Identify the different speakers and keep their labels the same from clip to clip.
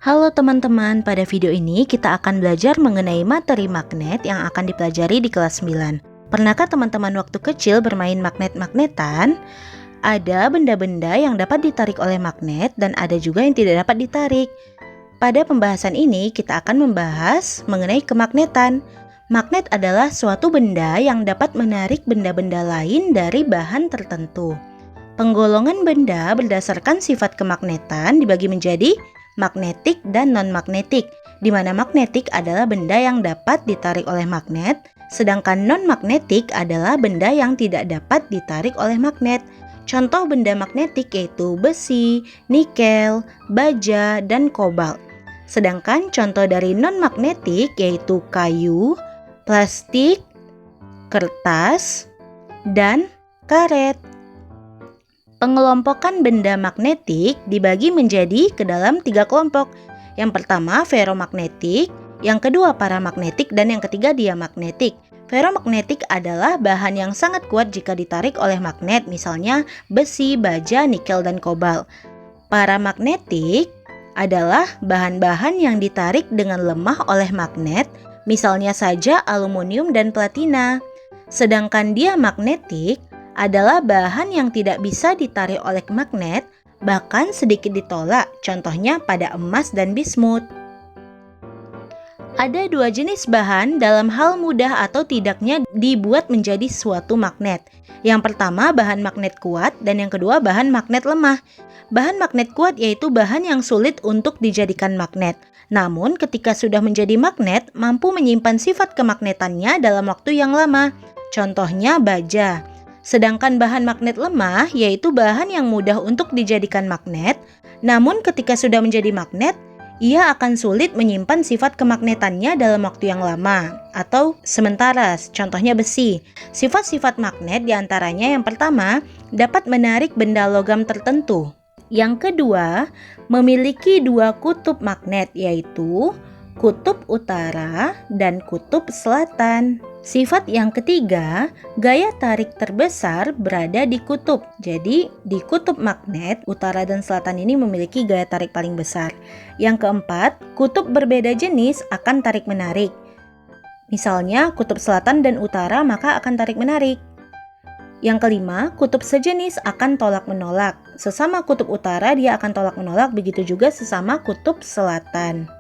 Speaker 1: Halo teman-teman, pada video ini kita akan belajar mengenai materi magnet yang akan dipelajari di kelas 9. Pernahkah teman-teman waktu kecil bermain magnet-magnetan? Ada benda-benda yang dapat ditarik oleh magnet dan ada juga yang tidak dapat ditarik. Pada pembahasan ini kita akan membahas mengenai kemagnetan. Magnet adalah suatu benda yang dapat menarik benda-benda lain dari bahan tertentu. Penggolongan benda berdasarkan sifat kemagnetan dibagi menjadi magnetik dan non-magnetik, di mana magnetik adalah benda yang dapat ditarik oleh magnet, sedangkan non-magnetik adalah benda yang tidak dapat ditarik oleh magnet. Contoh benda magnetik yaitu besi, nikel, baja, dan kobalt. Sedangkan contoh dari non-magnetik yaitu kayu, plastik, kertas, dan karet. Pengelompokan benda magnetik dibagi menjadi ke dalam 3 kelompok. Yang pertama feromagnetik, yang kedua paramagnetik, dan yang ketiga diamagnetik. Feromagnetik adalah bahan yang sangat kuat jika ditarik oleh magnet, misalnya besi, baja, nikel, dan kobalt. Paramagnetik adalah bahan-bahan yang ditarik dengan lemah oleh magnet, misalnya saja aluminium dan platina. Sedangkan diamagnetik adalah bahan yang tidak bisa ditarik oleh magnet, bahkan sedikit ditolak, contohnya pada emas dan bismut. Ada 2 jenis bahan dalam hal mudah atau tidaknya dibuat menjadi suatu magnet. Yang pertama bahan magnet kuat dan yang kedua bahan magnet lemah. Bahan magnet kuat yaitu bahan yang sulit untuk dijadikan magnet. Namun ketika sudah menjadi magnet, mampu menyimpan sifat kemagnetannya dalam waktu yang lama. Contohnya baja. Sedangkan bahan magnet lemah yaitu bahan yang mudah untuk dijadikan magnet, namun ketika sudah menjadi magnet, ia akan sulit menyimpan sifat kemagnetannya dalam waktu yang lama atau sementara, contohnya besi. Sifat-sifat magnet diantaranya yang pertama, dapat menarik benda logam tertentu. Yang kedua, memiliki 2 kutub magnet yaitu kutub utara dan kutub selatan. Sifat yang ketiga, gaya tarik terbesar berada di kutub. Jadi, di kutub magnet, utara dan selatan ini memiliki gaya tarik paling besar. Yang keempat, kutub berbeda jenis akan tarik-menarik. Misalnya, kutub selatan dan utara maka akan tarik-menarik. Yang kelima, kutub sejenis akan tolak-menolak. Sesama kutub utara dia akan tolak-menolak, begitu juga sesama kutub selatan.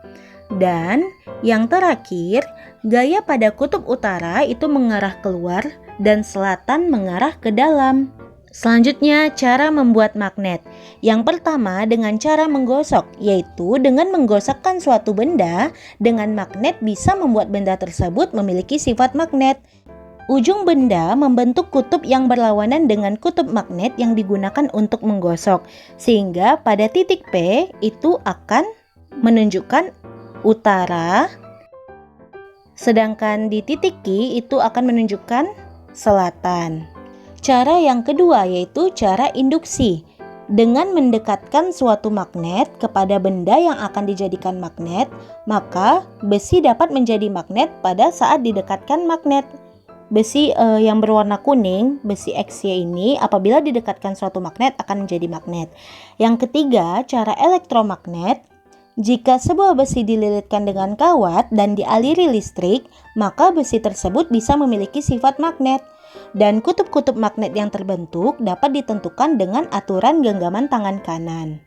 Speaker 1: Dan yang terakhir, gaya pada kutub utara itu mengarah keluar dan selatan mengarah ke dalam. Selanjutnya, cara membuat magnet. Yang pertama dengan cara menggosok, yaitu dengan menggosokkan suatu benda dengan magnet bisa membuat benda tersebut memiliki sifat magnet. Ujung benda membentuk kutub yang berlawanan dengan kutub magnet yang digunakan untuk menggosok, sehingga pada titik P itu akan menunjukkan utara, sedangkan di titik Q itu akan menunjukkan selatan. Cara yang kedua yaitu cara induksi. Dengan mendekatkan suatu magnet kepada benda yang akan dijadikan magnet, maka besi dapat menjadi magnet pada saat didekatkan magnet. Besi yang berwarna kuning, besi XY ini apabila didekatkan suatu magnet akan menjadi magnet. Yang ketiga, cara elektromagnet. Jika sebuah besi dililitkan dengan kawat dan dialiri listrik, maka besi tersebut bisa memiliki sifat magnet. Dan kutub-kutub magnet yang terbentuk dapat ditentukan dengan aturan genggaman tangan kanan.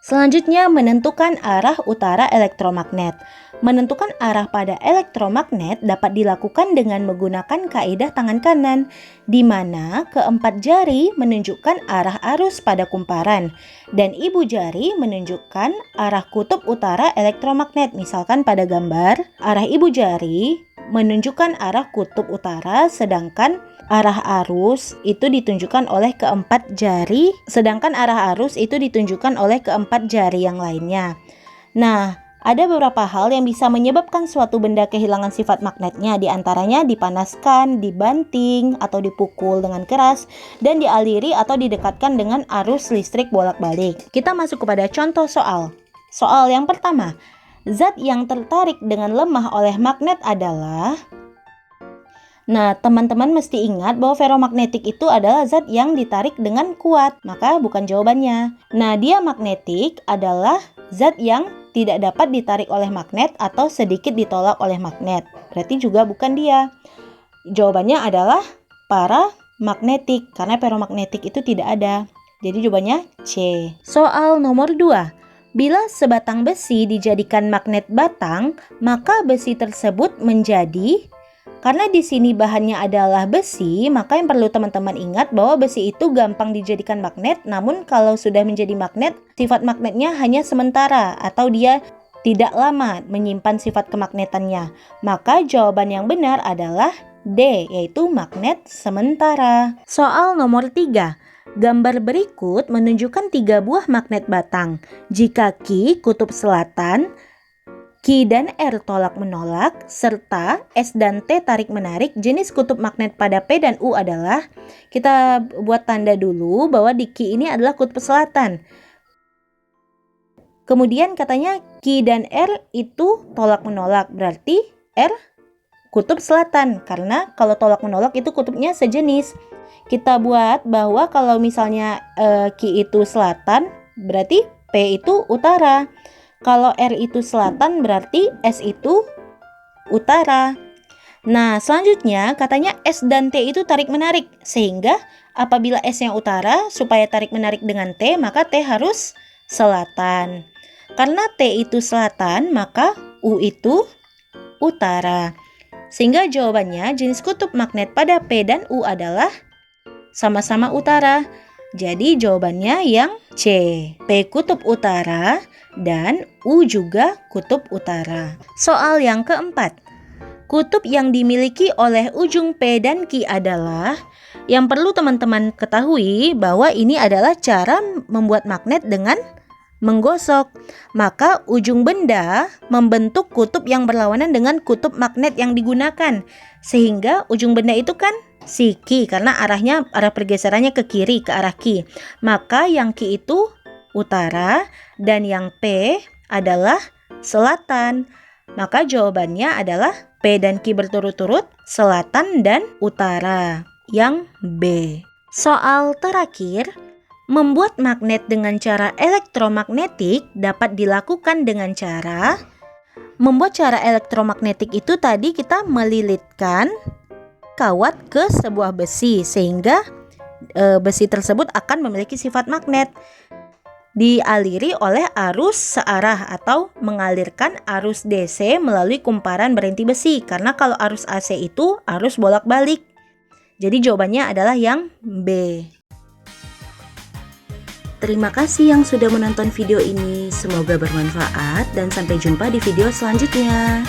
Speaker 1: Selanjutnya, menentukan arah utara elektromagnet. Menentukan arah pada elektromagnet dapat dilakukan dengan menggunakan kaidah tangan kanan, di mana keempat jari menunjukkan arah arus pada kumparan, dan ibu jari menunjukkan arah kutub utara elektromagnet. Misalkan pada gambar, arah ibu jari menunjukkan arah kutub utara, sedangkan arah arus itu ditunjukkan oleh keempat jari, yang lainnya. Nah, ada beberapa hal yang bisa menyebabkan suatu benda kehilangan sifat magnetnya, diantaranya dipanaskan, dibanting, atau dipukul dengan keras, dan dialiri atau didekatkan dengan arus listrik bolak-balik. Kita masuk kepada contoh soal. Soal yang pertama, zat yang tertarik dengan lemah oleh magnet adalah... Nah, teman-teman mesti ingat bahwa feromagnetik itu adalah zat yang ditarik dengan kuat, maka bukan jawabannya. Nah, diamagnetik adalah zat yang tidak dapat ditarik oleh magnet atau sedikit ditolak oleh magnet. Berarti juga bukan dia. Jawabannya adalah paramagnetik karena ferromagnetik itu tidak ada. Jadi jawabannya C. Soal nomor 2. Bila sebatang besi dijadikan magnet batang, maka besi tersebut menjadi. Karena di sini bahannya adalah besi, maka yang perlu teman-teman ingat bahwa besi itu gampang dijadikan magnet, namun kalau sudah menjadi magnet, sifat magnetnya hanya sementara atau dia tidak lama menyimpan sifat kemagnetannya. Maka jawaban yang benar adalah D, yaitu magnet sementara. Soal nomor 3. Gambar berikut menunjukkan 3 buah magnet batang. Jika Q kutub selatan, Q dan R tolak-menolak, serta S dan T tarik-menarik, jenis kutub magnet pada P dan U adalah, kita buat tanda dulu bahwa di Q ini adalah kutub selatan. Kemudian katanya Q dan R itu tolak-menolak, berarti R kutub selatan, karena kalau tolak-menolak itu kutubnya sejenis. Kita buat bahwa kalau misalnya Q itu selatan, berarti P itu utara. Kalau R itu selatan berarti S itu utara. Nah, selanjutnya katanya S dan T itu tarik-menarik. Sehingga apabila S yang utara, supaya tarik-menarik dengan T, maka T harus selatan. Karena T itu selatan, maka U itu utara. Sehingga jawabannya jenis kutub magnet pada P dan U adalah sama-sama utara. Jadi jawabannya yang C. P kutub utara dan U juga kutub utara. Soal yang keempat. Kutub yang dimiliki oleh ujung P dan Q adalah, yang perlu teman-teman ketahui bahwa ini adalah cara membuat magnet dengan menggosok. Maka ujung benda membentuk kutub yang berlawanan dengan kutub magnet yang digunakan. Sehingga ujung benda itu kan si Q, karena arah pergeserannya ke kiri, ke arah Q. Maka yang Q itu utara dan yang P adalah selatan. Maka jawabannya adalah P dan Q berturut-turut, selatan dan utara. Yang B. Soal terakhir, membuat magnet dengan cara elektromagnetik dapat dilakukan dengan cara. Membuat cara elektromagnetik itu tadi kita melilitkan kawat ke sebuah besi, sehingga besi tersebut akan memiliki sifat magnet. Dialiri oleh arus searah atau mengalirkan arus DC melalui kumparan berinti besi, karena kalau arus AC itu arus bolak-balik. Jadi jawabannya adalah yang B. Terima kasih yang sudah menonton video ini, semoga bermanfaat dan sampai jumpa di video selanjutnya.